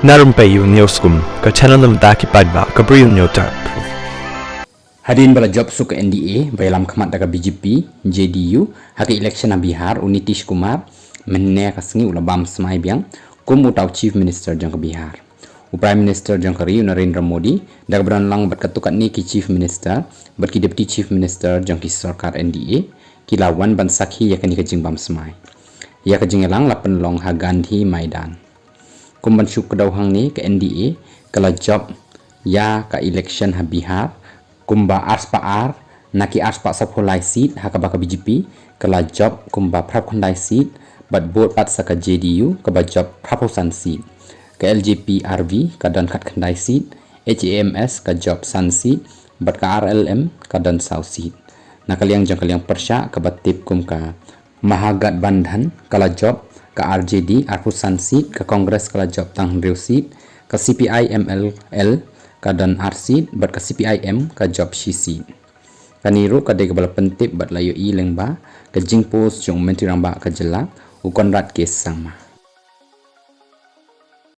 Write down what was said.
Narumpayu Newskum, ka channel nam daki padba, ka briyo nyo tarp. Hadirin bala job suka NDA, bayalam kamat daga BJP, JDU, haki election na Bihar, Nitish Kumar, menne kasngi ula bam smai biang, kum utaw Chief Minister jang ka Bihar. Prime Minister jang ka Riu Narendra Modi, daga beran lang bat katukat ni ki Chief Minister, bat ki Deputy Chief Minister jang ki sarkar NDA, kilawan ban sakhi yakani ka jing bam smai. Ya ka jing lang lapan long ha Gandhi Maidan. Kumban syuk kedauhang ni ke NDA, kala job ya ka election ha Bihar, kumba aspaar naki aspa sapolai seat haka baka BJP kala job kumba prapkondai seat bat bot pat saka JDU kaba job praposan seat ke LJP RV kadan kat kandai seat HAMS ka job san seat bat ka RLM kadan south seat nakaliang jang kaliang persya kabat tip kum ka Mahagat Bandhan kala job ka RJD Arpusan seat ka Kongres kala job tang Riu seat ka CPI MLL kadan RC bat ka CPIM ka job shi kaniru ka de bala pentip bat layo i lengba ka jingpos jong menteri ramba ka jela u konrad kes sangma.